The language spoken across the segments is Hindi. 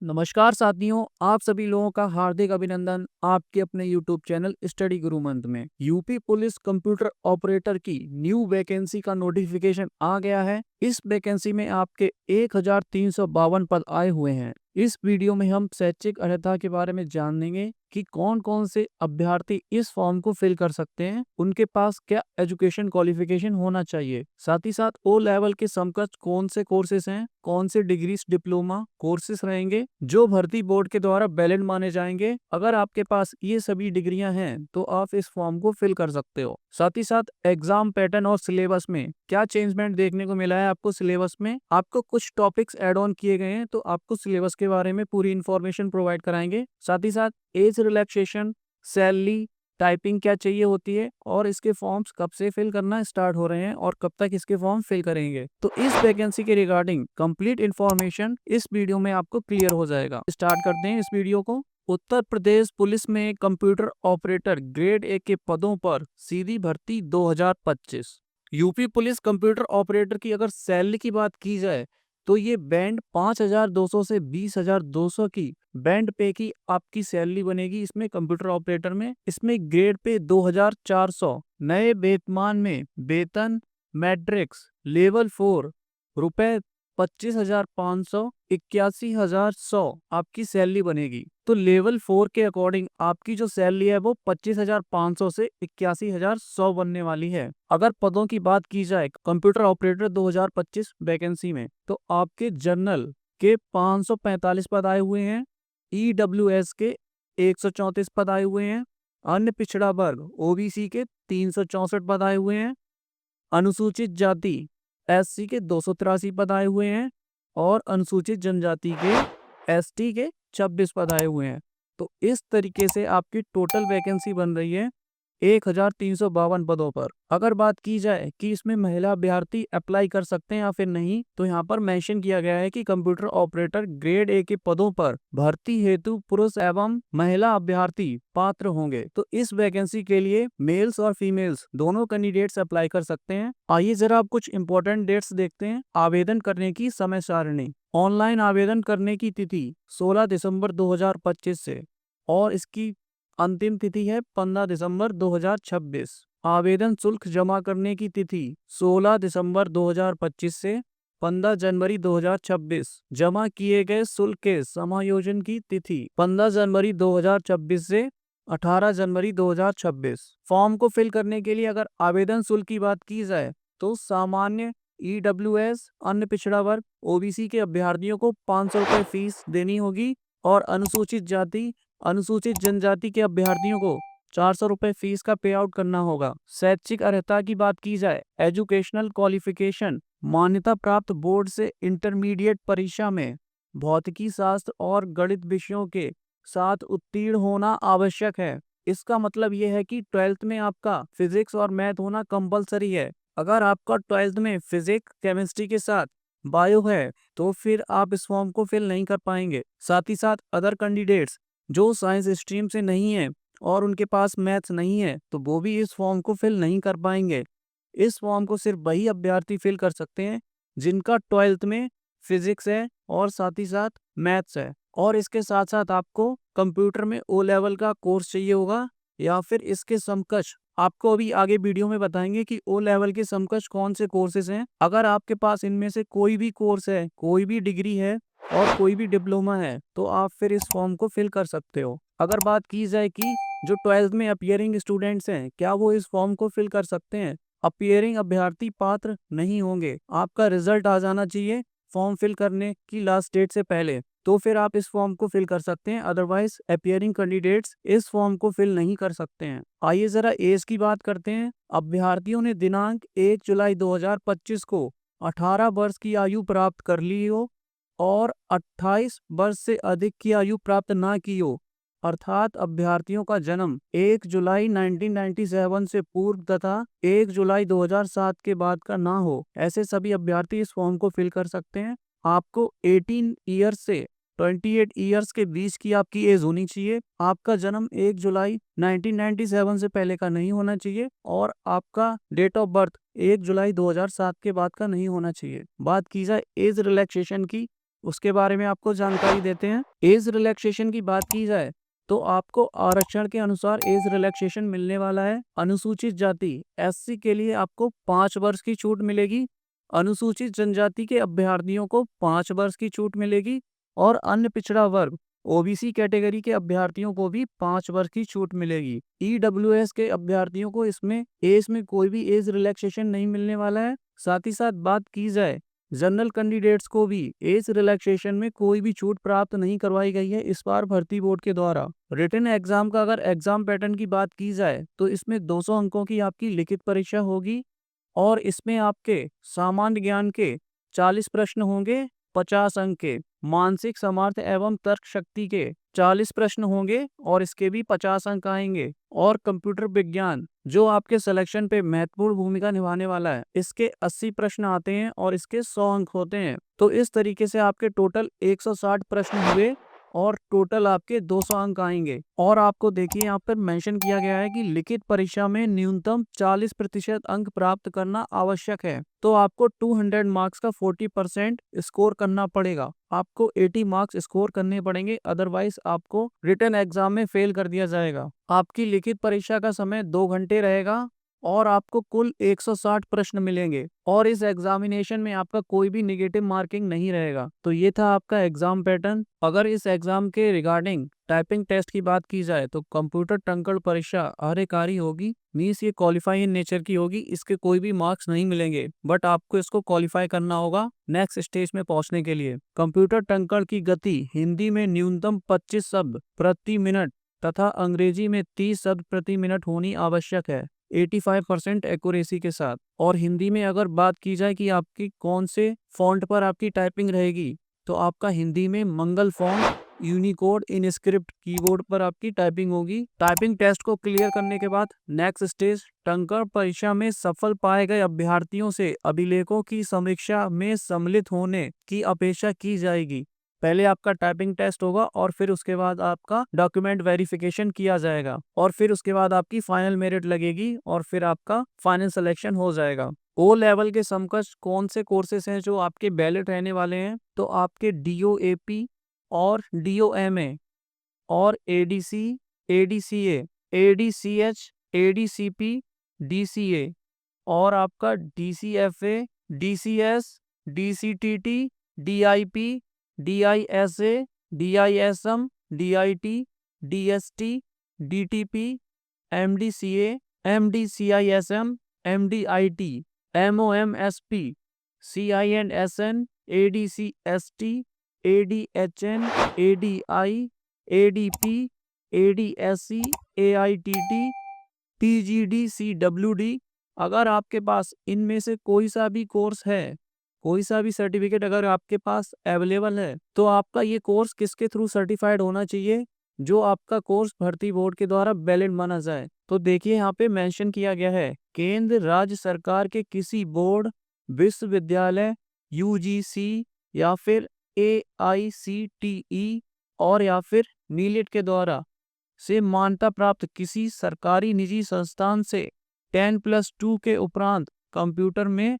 नमस्कार साथियों, आप सभी लोगों का हार्दिक अभिनंदन आपके अपने YouTube चैनल स्टडी गुरु मंत्र में। यूपी पुलिस कंप्यूटर ऑपरेटर की न्यू वैकेंसी का नोटिफिकेशन आ गया है। इस वैकेंसी में आपके 1352 पद आए हुए हैं। इस वीडियो में हम शैक्षिक अर्हता के बारे में जानेंगे कि कौन कौन से अभ्यर्थी इस फॉर्म को फिल कर सकते हैं, उनके पास क्या एजुकेशन क्वालिफिकेशन होना चाहिए, साथ ही साथ ओ लेवल के समकक्ष कौन से कोर्सेज हैं, कौन से डिग्रीज डिप्लोमा कोर्सेज रहेंगे जो भर्ती बोर्ड के द्वारा वैलिड माने जाएंगे। अगर आपके पास ये सभी डिग्रियां हैं तो आप इस फॉर्म को फिल कर सकते हो। साथ ही साथ एग्जाम पैटर्न और सिलेबस में क्या चेंजमेंट देखने को मिला है आपको। सिलेबस में आपको कुछ टॉपिक्स ऐड ऑन किए गए हैं, तो आपको सिलेबस के बारे में पूरी इंफॉर्मेशन प्रोवाइड कराएंगे। साथ ही साथ एज रिलैक्सेशन, सैलरी, टाइपिंग क्या चाहिए होती है और इसके फॉर्म्स कब से फिल करना स्टार्ट हो रहे हैं और कब तक इसके फॉर्म फिल करेंगे। तो इस वैकेंसी के रिगार्डिंग कंप्लीट इंफॉर्मेशन इस वीडियो में आपको क्लियर हो जाएगा। स्टार्ट करते हैं इस वीडियो को। उत्तर प्रदेश पुलिस में कंप्यूटर ऑपरेटर ग्रेड ए के पदों पर सीधी भर्ती 2025। यूपी पुलिस कंप्यूटर ऑपरेटर की अगर सैलरी की बात की जाए तो ये बैंड 5,200 से 20,200 की बैंड पे की आपकी सैलरी बनेगी इसमें कंप्यूटर ऑपरेटर में। इसमें ग्रेड पे 2,400, नए वेतमान में वेतन मैट्रिक्स लेवल 4 रुपए 25,500, 81,100 आपकी सैलरी बनेगी। तो लेवल 4 के अकॉर्डिंग आपकी जो सैलरी है वो 25,500 से 81,100 बनने वाली है। अगर पदों की बात की जाए कंप्यूटर ऑपरेटर 2025 वैकेंसी में, तो आपके जनरल के 545 पद आए हुए हैं, ईडब्ल्यूएस के 134 पद आए हुए हैं, अन्य पिछड़ा वर्ग ओबीसी के 364 पद आए हुए हैं, अनुसूचित जाति एससी के 283 पद आए हुए हैं और अनुसूचित जनजाति के एसटी के 26 पद आए हुए हैं। तो इस तरीके से आपकी टोटल वैकेंसी बन रही है 1352 पदों पर। अगर बात की जाए कि इसमें महिला अभ्यर्थी अप्लाई कर सकते हैं या फिर नहीं, तो यहाँ पर मेंशन किया गया है कि कंप्यूटर ऑपरेटर ग्रेड ए के पदों पर भर्ती हेतु पुरुष एवं महिला अभ्यर्थी पात्र होंगे। तो इस वैकेंसी के लिए मेल्स और फीमेल्स दोनों कैंडिडेट्स अप्लाई कर सकते हैं। आइए जरा आप कुछ इंपॉर्टेंट डेट्स देखते हैं। आवेदन करने की समय सारणी। ऑनलाइन आवेदन करने की तिथि 16 दिसंबर 2025 से और इसकी अंतिम तिथि है 15 दिसंबर 2026। आवेदन शुल्क जमा करने की तिथि 16 दिसंबर 2025 से 15 जनवरी 2026। जमा किए गए शुल्क के समायोजन की तिथि 15 जनवरी 2026 से 18 जनवरी 2026। फॉर्म को फिल करने के लिए अगर आवेदन शुल्क की बात की जाए तो सामान्य ईडब्ल्यूएस, अन्य पिछड़ा वर्ग ओबीसी के अभ्यर्थियों को 500 रुपए फीस देनी होगी और अनुसूचित जाति, अनुसूचित जनजाति के अभ्यर्थियों को 400 रुपए फीस का पे आउट करना होगा। शैक्षिक अर्हता की बात की जाए, एजुकेशनल क्वालिफिकेशन मान्यता प्राप्त बोर्ड से इंटरमीडिएट परीक्षा में भौतिकी शास्त्र और गणित विषयों के साथ उत्तीर्ण होना आवश्यक है। इसका मतलब यह है कि 12th में आपका फिजिक्स और मैथ होना कंपलसरी है। अगर आपका 12th में फिजिक्स केमिस्ट्री के साथ बायो है तो फिर आप इस फॉर्म को फिल नहीं कर पाएंगे। साथ ही साथ अदर कैंडिडेट्स जो साइंस स्ट्रीम से नहीं है और उनके पास मैथ्स नहीं है तो वो भी इस फॉर्म को फिल नहीं कर पाएंगे। इस फॉर्म को सिर्फ वही अभ्यर्थी फिल कर सकते हैं जिनका 12th में फिजिक्स है और साथ ही साथ मैथ्स है, और इसके साथ साथ आपको कंप्यूटर में ओ लेवल का कोर्स चाहिए होगा या फिर इसके समकक्ष। आपको अभी आगे वीडियो में बताएंगे कि ओ लेवल के समकक्ष कौन से कोर्सेज हैं। अगर आपके पास इनमें से कोई भी कोर्स है, कोई भी डिग्री है और कोई भी डिप्लोमा है तो आप फिर इस फॉर्म को फिल कर सकते हो। अगर बात की जाए कि जो 12th में अपियरिंग स्टूडेंट्स हैं क्या वो इस फॉर्म को फिल कर सकते हैं, अपियरिंग अभ्यर्थी पात्र नहीं होंगे। आपका रिजल्ट आ जाना चाहिए फॉर्म फिल करने की लास्ट डेट से पहले, तो फिर आप इस फॉर्म को फिल कर सकते हैं। अदरवाइज अपियरिंग कैंडिडेट्स इस फॉर्म को फिल नहीं कर सकते हैं। आइए जरा एज की बात करते हैं। अभ्यर्थियों ने दिनांक 1 जुलाई 2025 को 18 वर्ष की आयु प्राप्त कर ली हो और 28 वर्ष से अधिक की आयु प्राप्त ना की हो, अर्थात अभ्यर्थियों का जन्म 1 जुलाई 1997 से पूर्व तथा 1 जुलाई 2007 के बाद का ना हो, ऐसे सभी अभ्यर्थी इस फॉर्म को फिल कर सकते हैं। आपको 18 ईयर्स से 28 ईयर्स के बीच की आपकी एज होनी चाहिए। आपका जन्म 1 जुलाई 1997 से पहले का नहीं होना चाहिए और आपका डेट ऑफ बर्थ 1 जुलाई 2007 के बाद का नहीं होना चाहिए। बात की जाए एज रिलैक्सेशन की उसके बारे में आपको जानकारी देते हैं। एज रिलैक्सेशन की बात की जाए तो आपको आरक्षण के अनुसार एज रिलैक्सेशन मिलने वाला है। अनुसूचित जाति एससी के लिए आपको 5 वर्ष की छूट मिलेगी। अनुसूचित जनजाति के अभ्यर्थियों को 5 वर्ष की छूट मिलेगी और अन्य पिछड़ा वर्ग ओबीसी कैटेगरी के अभ्यर्थियों को भी 5 वर्ष की छूट मिलेगी। ईडब्ल्यूएस के अभ्यर्थियों को इसमें एज में कोई भी एज रिलैक्सेशन नहीं मिलने वाला है। साथ ही साथ बात की जाए जनरल कैंडिडेट्स को भी एज रिलैक्सेशन में कोई भी छूट प्राप्त नहीं करवाई गई है इस बार भर्ती बोर्ड के द्वारा। रिटन एग्जाम का अगर एग्जाम पैटर्न की बात की जाए तो इसमें 200 अंकों की आपकी लिखित परीक्षा होगी और इसमें आपके सामान्य ज्ञान के 40 प्रश्न होंगे 50 अंक के, मानसिक सामर्थ्य एवं तर्क शक्ति के 40 प्रश्न होंगे और इसके भी 50 अंक आएंगे, और कंप्यूटर विज्ञान जो आपके सिलेक्शन पे महत्वपूर्ण भूमिका निभाने वाला है इसके 80 प्रश्न आते हैं और इसके 100 अंक होते हैं। तो इस तरीके से आपके टोटल 160 प्रश्न हुए और टोटल आपके 200 अंक आएंगे। और आपको देखिए यहाँ पर मेंशन किया गया है कि लिखित परीक्षा में न्यूनतम 40% अंक प्राप्त करना आवश्यक है। तो आपको 200 मार्क्स का 40% स्कोर करना पड़ेगा। आपको 80 मार्क्स स्कोर करने पड़ेंगे, अदरवाइज आपको रिटन एग्जाम में फेल कर दिया जाएगा। आपकी लिखित परीक्षा का समय 2 घंटे रहेगा और आपको कुल 160 प्रश्न मिलेंगे और इस एग्जामिनेशन में आपका कोई भी नेगेटिव मार्किंग नहीं रहेगा। तो ये था आपका एग्जाम पैटर्न। अगर इस एग्जाम के रिगार्डिंग टाइपिंग टेस्ट की बात की जाए तो कंप्यूटर टंकण परीक्षा कार्यकारी होगी, मीन्स ये क्वालिफाई इन नेचर की होगी। इसके कोई भी मार्क्स नहीं मिलेंगे बट आपको इसको क्वालिफाई करना होगा नेक्स्ट स्टेज में पहुंचने के लिए। कंप्यूटर टंकण की गति हिंदी में न्यूनतम 25 शब्द प्रति मिनट तथा अंग्रेजी में 30 शब्द प्रति मिनट होनी आवश्यक है 85% एक्यूरेसी के साथ। और हिंदी में अगर बात की जाए कि आपकी कौन से फॉन्ट पर आपकी टाइपिंग रहेगी तो आपका हिंदी में मंगल फॉन्ट यूनिकोड इनस्क्रिप्ट कीबोर्ड पर आपकी टाइपिंग होगी। टाइपिंग टेस्ट को क्लियर करने के बाद नेक्स्ट स्टेज टंकण परीक्षा में सफल पाए गए अभ्यर्थियों से अभिलेखों की समीक्षा में सम्मिलित होने की अपेक्षा की जाएगी। पहले आपका टाइपिंग टेस्ट होगा और फिर उसके बाद आपका डॉक्यूमेंट वेरिफिकेशन किया जाएगा और फिर उसके बाद आपकी फाइनल मेरिट लगेगी और फिर आपका फाइनल सिलेक्शन हो जाएगा। ओ लेवल के समकक्ष कौन से कोर्सेस हैं जो आपके वैलिड रहने वाले हैं, तो आपके DOAP और DOMA और ADC, ADCA, ADCH, ADCP, DCA और आपका DCFA, DCS, DCTT, DIP, DISA, DISM, DIT, DST, DTP, MDCA, MDCISM, MDIT, MOMSP, CINSN, ADCST, ADHN, ADI, ADP, ADSC, AITT, PGD, CWD। अगर आपके पास इनमें से कोई सा भी कोर्स है, कोई सा भी सर्टिफिकेट अगर आपके पास अवेलेबल है तो आपका ये कोर्स किसके थ्रू सर्टिफाइड होना चाहिए, जो आपका कोर्स भर्ती बोर्ड के द्वारा वैलिड माना जाए। तो देखिए यहाँ पे मेंशन किया गया है केंद्र राज्य सरकार के किसी बोर्ड, विश्वविद्यालय, UGC या फिर AICTE और या फिर नीलेट के द्वारा से मान्यता प्राप्त किसी सरकारी निजी संस्थान से 10+2 के उपरांत कंप्यूटर में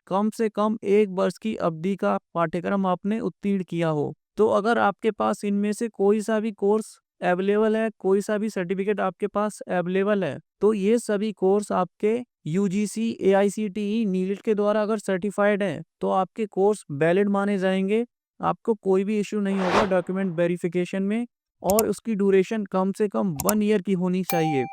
कम से कम 1 वर्ष की अवधि का पाठ्यक्रम आपने उत्तीर्ण किया हो। तो अगर आपके पास इनमें से कोई सा भी कोर्स अवेलेबल है, कोई सा भी सर्टिफिकेट आपके पास अवेलेबल है, तो ये सभी कोर्स आपके UGC, AICTE, नीलेट के द्वारा अगर सर्टिफाइड हैं तो आपके कोर्स वैलिड माने जाएंगे। आपको कोई भी इश्यू नहीं होगा डॉक्यूमेंट वेरिफिकेशन में और उसकी ड्यूरेशन कम से कम 1 ईयर की होनी चाहिए।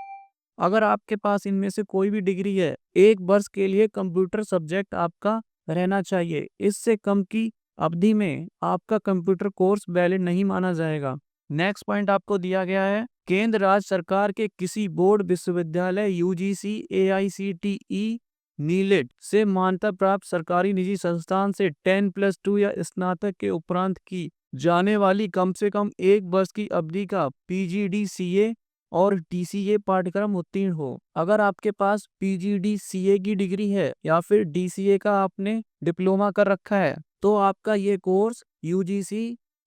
अगर आपके पास इनमें से कोई भी डिग्री है, 1 वर्ष के लिए कंप्यूटर सब्जेक्ट आपका रहना चाहिए। इससे कम की अवधि में आपका कंप्यूटर कोर्स वैलिड नहीं माना जाएगा। नेक्स्ट पॉइंट आपको दिया गया है केंद्र राज्य सरकार के किसी बोर्ड, विश्वविद्यालय, UGC, AICTE, नीलेट से मान्यता प्राप्त सरकारी निजी संस्थान से 10+2 या स्नातक के उपरांत की जाने वाली कम से कम 1 वर्ष की अवधि का PGDCA और DCA पाठ्यक्रम उत्तीर्ण हो। अगर आपके पास PGDCA की डिग्री है या फिर DCA का आपने डिप्लोमा कर रखा है तो आपका ये कोर्स UGC,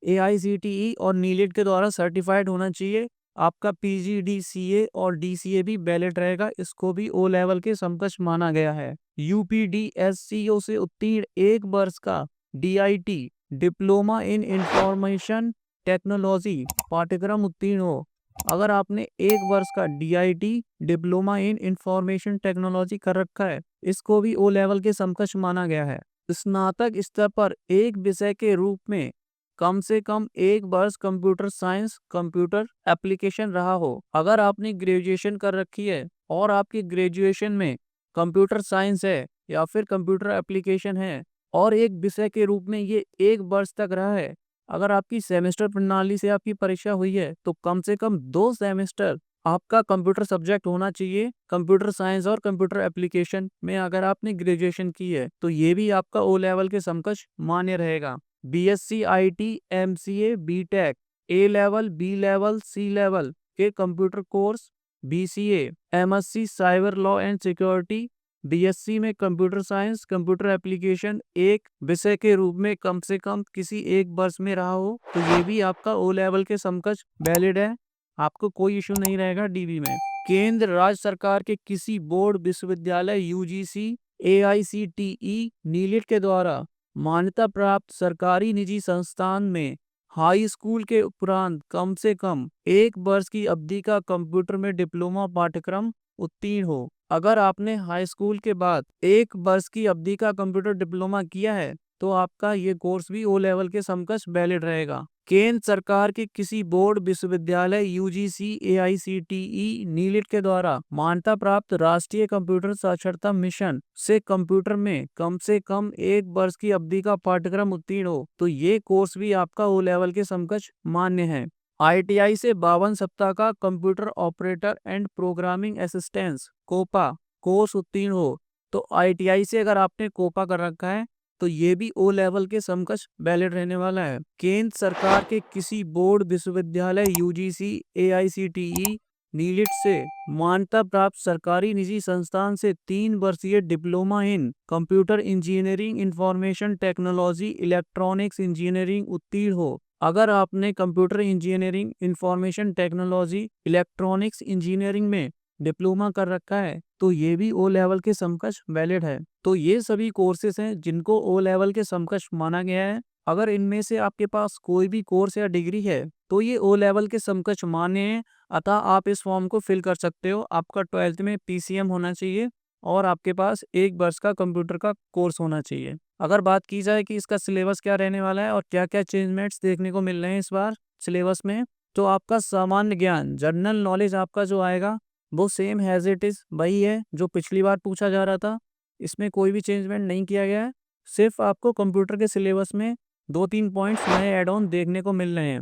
AICTE और नीलेट के द्वारा सर्टिफाइड होना चाहिए। आपका PGDCA और DCA भी वैलिड रहेगा, इसको भी O लेवल के समकक्ष माना गया है। UPDSCO से उत्तीर्ण 1 वर्ष का DIT, diploma in information technology पाठ्यक्रम उत्तीर्ण हो। अगर आपने 1 वर्ष का DIT diploma in information technology कर रखा है, इसको भी O लेवल के समकक्ष माना गया है। स्नातक स्तर पर एक विषय के रूप में कम से कम 1 वर्ष कंप्यूटर साइंस कंप्यूटर एप्लीकेशन रहा हो। अगर आपने ग्रेजुएशन कर रखी है और आपकी ग्रेजुएशन में कंप्यूटर साइंस है या फिर कंप्यूटर एप्लीकेशन है और एक विषय के रूप में ये 1 वर्ष तक रहा है, अगर आपकी सेमेस्टर प्रणाली से आपकी परीक्षा हुई है तो कम से कम 2 सेमेस्टर आपका कंप्यूटर सब्जेक्ट होना चाहिए। कंप्यूटर साइंस और कंप्यूटर एप्लीकेशन में अगर आपने ग्रेजुएशन की है तो ये भी आपका O लेवल के समकक्ष मान्य रहेगा। BSc IT MCA BTech A level B level C level के computer course, BCA MSc cyber law and security, BSc में कंप्यूटर साइंस कंप्यूटर एप्लीकेशन एक विषय के रूप में कम से कम किसी 1 वर्ष में रहा हो तो ये भी आपका O लेवल के समकक्ष वैलिड है। आपको कोई इशू नहीं रहेगा DB में। केंद्र राज्य सरकार के किसी बोर्ड विश्वविद्यालय UGC AICTE नीलिट के द्वारा मान्यता प्राप्त सरकारी निजी संस्थान में हाई स्कूल के उपरांत कम से कम 1 वर्ष की अवधि का कंप्यूटर में डिप्लोमा पाठ्यक्रम उत्तीर्ण हो। अगर आपने हाई स्कूल के बाद 1 वर्ष की अवधि का कंप्यूटर डिप्लोमा किया है तो आपका ये कोर्स भी O लेवल के समकक्ष वैलिड रहेगा। केंद्र सरकार के किसी बोर्ड विश्वविद्यालय UGC AICTE नीलिट के द्वारा मान्यता प्राप्त राष्ट्रीय कंप्यूटर साक्षरता मिशन से कंप्यूटर में कम से कम 1 वर्ष की अवधि का पाठ्यक्रम उत्तीर्ण हो तो ये कोर्स भी आपका O लेवल के समकक्ष मान्य है। ITI से 52 सप्ताह का computer operator and programming assistance COPA course उत्तीर्ण हो तो ITI से अगर आपने कोपा कर रखा है तो ये भी O लेवल के समकक्ष वैलिड रहने वाला है। केंद्र सरकार के किसी बोर्ड विश्वविद्यालय UGC AICTE नीलिट से मान्यता प्राप्त सरकारी निजी संस्थान से 3 वर्षीय diploma in computer engineering information technology electronics engineering उत्तीर्ण हो। अगर आपने computer engineering information technology electronics engineering में डिप्लोमा कर रखा है तो ये भी O लेवल के समकक्ष वैलिड है। तो ये सभी कोर्सेज हैं जिनको O लेवल के समकक्ष माना गया है। अगर इनमें से आपके पास कोई भी कोर्स या डिग्री है तो ये O लेवल के समकक्ष मान्य है, अतः आप इस फॉर्म को फिल कर सकते हो। आपका 12th में PCM होना चाहिए और आपके पास 1 वर्ष का कंप्यूटर का कोर्स होना चाहिए। अगर बात की जाए कि इसका सिलेबस क्या रहने वाला है और क्या क्या चेंजमेंट्स देखने को मिल रहे हैं इस बार सिलेबस में, तो आपका सामान्य ज्ञान जनरल नॉलेज आपका जो आएगा वो सेम हैज इट इज वही है जो पिछली बार पूछा जा रहा था। इसमें कोई भी चेंजमेंट नहीं किया गया है। सिर्फ आपको कंप्यूटर के सिलेबस में 2-3 पॉइंट्स नए एड ऑन देखने को मिल रहे हैं।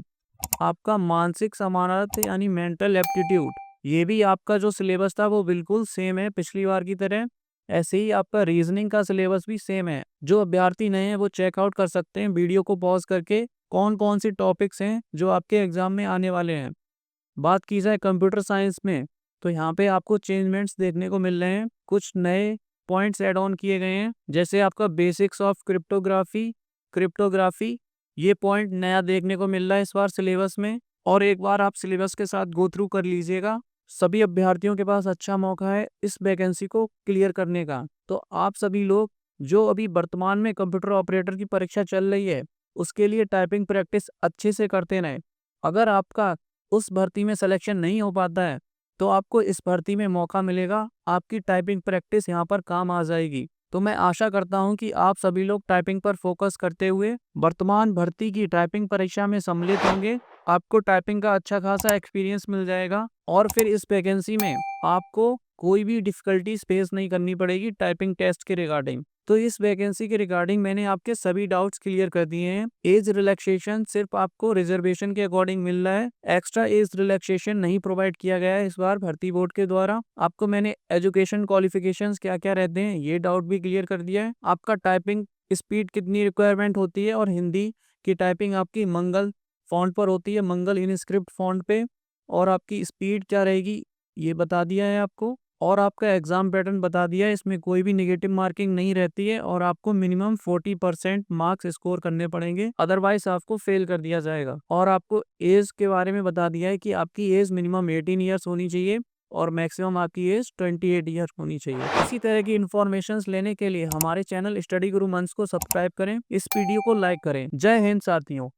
आपका मानसिक समानार्थ यानी मेंटल एप्टीट्यूड, ये भी आपका जो सिलेबस था वो बिल्कुल सेम है पिछली बार की तरह। ऐसे ही आपका रीजनिंग का सिलेबस भी सेम है। जो अभ्यर्थी नए हैं वो चेकआउट कर सकते हैं वीडियो को पॉज करके कौन कौन सी टॉपिक्स हैं जो आपके एग्जाम में आने वाले हैं। बात की जाए कंप्यूटर साइंस में तो यहाँ पे आपको चेंजमेंट्स देखने को मिल रहे हैं। कुछ नए पॉइंट्स ऐड ऑन किए गए हैं जैसे आपका बेसिक्स ऑफ क्रिप्टोग्राफी ये पॉइंट नया देखने को मिल रहा है इस बार सिलेबस में। और एक बार आप सिलेबस के साथ गो थ्रू कर लीजिएगा। सभी अभ्यर्थियों के पास अच्छा मौका है इस वैकेंसी को क्लियर करने का। तो आप सभी लोग जो अभी वर्तमान में कंप्यूटर ऑपरेटर की परीक्षा चल रही है उसके लिए टाइपिंग प्रैक्टिस अच्छे से करते रहें। अगर आपका उस भर्ती में सिलेक्शन नहीं हो पाता है तो आपको इस भर्ती में मौका मिलेगा, आपकी टाइपिंग प्रैक्टिस यहाँ पर काम आ जाएगी। तो मैं आशा करता हूँ कि आप सभी लोग टाइपिंग पर फोकस करते हुए वर्तमान भर्ती की टाइपिंग परीक्षा में सम्मिलित होंगे। आपको टाइपिंग का अच्छा खासा एक्सपीरियंस मिल जाएगा और फिर इस वैकेंसी में आपको कोई भी डिफिकल्टीज फेस नहीं करनी पड़ेगी टाइपिंग टेस्ट के रिगार्डिंग। तो इस वैकेंसी के रिगार्डिंग मैंने आपके सभी डाउट्स क्लियर कर दिए हैं। एज रिलैक्सेशन सिर्फ आपको रिजर्वेशन के अकॉर्डिंग मिल रहा है, एक्स्ट्रा एज रिलैक्सेशन नहीं प्रोवाइड किया गया है इस बार भर्ती बोर्ड के द्वारा। आपको मैंने एजुकेशन क्वालिफिकेशंस क्या क्या रहते हैं ये डाउट भी क्लियर कर दिया है। आपका टाइपिंग स्पीड कितनी रिक्वायरमेंट होती है और हिंदी की टाइपिंग आपकी मंगल फॉन्ट पर होती है, मंगल इनस्क्रिप्ट फॉन्ट पे, और आपकी स्पीड क्या रहेगी ये बता दिया है आपको। और आपका एग्जाम पैटर्न बता दिया है, इसमें कोई भी नेगेटिव मार्किंग नहीं रहती है और आपको मिनिमम 40% मार्क्स स्कोर करने पड़ेंगे, अदरवाइज आपको फेल कर दिया जाएगा। और आपको एज के बारे में बता दिया है कि आपकी एज मिनिमम 18 ईयर्स होनी चाहिए और मैक्सिमम आपकी एज 28 ईयर होनी चाहिए। इसी तरह की इन्फॉर्मेशन लेने के लिए हमारे चैनल स्टडी गुरु मंच को सब्सक्राइब करें, इस वीडियो को लाइक करें। जय हिंद साथियों।